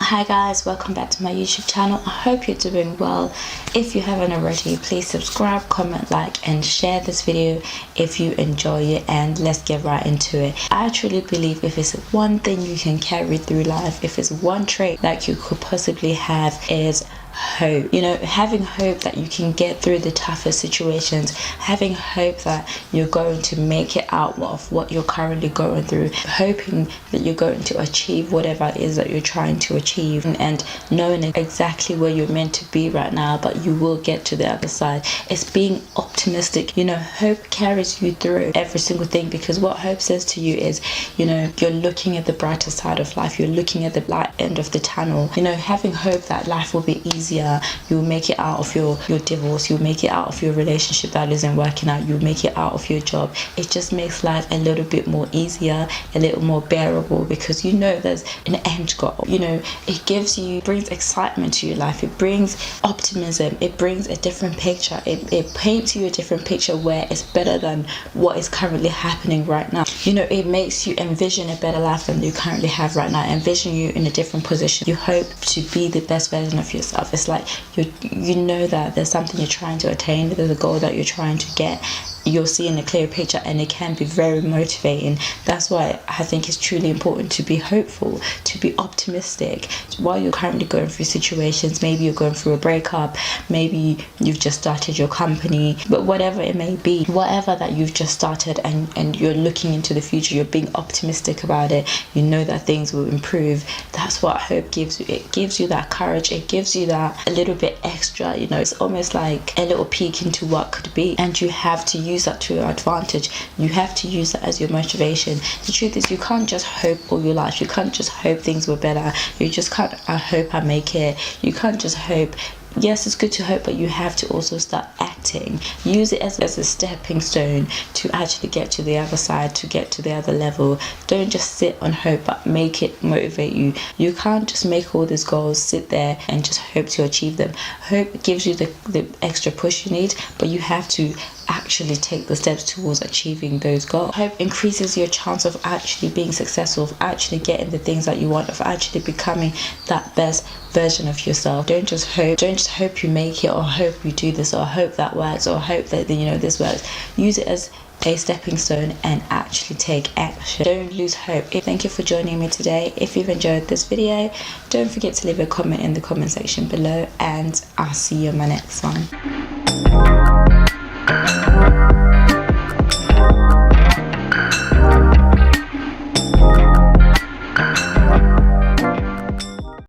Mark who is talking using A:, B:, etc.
A: Hi guys, welcome back to my YouTube channel. I hope you're doing well. If you haven't already, please subscribe, comment, like and share this video if you enjoy it, and let's get right into it. I truly believe if it's one thing you can carry through life, if it's one trait that you could possibly have, is hope. Having hope that you can get through the toughest situations, having hope that you're going to make it out of what you're currently going through, hoping that you're going to achieve whatever it is that you're trying to achieve, and knowing exactly where you're meant to be right now, but you will get to the other side. It's being optimistic. Hope carries you through every single thing, because what hope says to you is, you're looking at the brighter side of life, you're looking at the light end of the tunnel. Having hope that life will be easier, you'll make it out of your divorce, you'll make it out of your relationship that isn't working out, you'll make it out of your job. It just makes life a little bit more easier, a little more bearable, because there's an end goal. It brings excitement to your life, it brings optimism, it brings a different picture, it paints you a different picture where it's better than what is currently happening right now. It makes you envision a better life than you currently have right now, envision you in a different position. You hope to be the best version of yourself. It's like you know that there's something you're trying to attain, there's a goal that you're trying to get. You're seeing a clear picture, and it can be very motivating. That's why I think it's truly important to be hopeful, to be optimistic while you're currently going through situations. Maybe you're going through a breakup, maybe you've just started your company, but whatever it may be, whatever that you've just started, and you're looking into the future, you're being optimistic about it, you know that things will improve. That's what hope gives you. It gives you that courage, it gives you that a little bit extra. It's almost like a little peek into what could be, and you have to use that to your advantage. You have to use that as your motivation. The truth is, you can't just hope all your life. You can't just hope things were better. You just can't, I hope I make it. You can't just hope. Yes, it's good to hope, but you have to also start acting. Use it as a stepping stone to actually get to the other side, to get to the other level. Don't just sit on hope, but make it motivate you. You can't just make all these goals, sit there and just hope to achieve them. Hope gives you the extra push you need, but you have to actually take the steps towards achieving those goals. Hope increases your chance of actually being successful, of actually getting the things that you want, of actually becoming that best version of yourself. Don't just hope you make it, or hope you do this, or hope that works, or hope that this works. Use it as a stepping stone and actually take action. Don't lose hope. Thank you for joining me today. If you've enjoyed this video, don't forget to leave a comment in the comment section below, and I'll see you in my next one.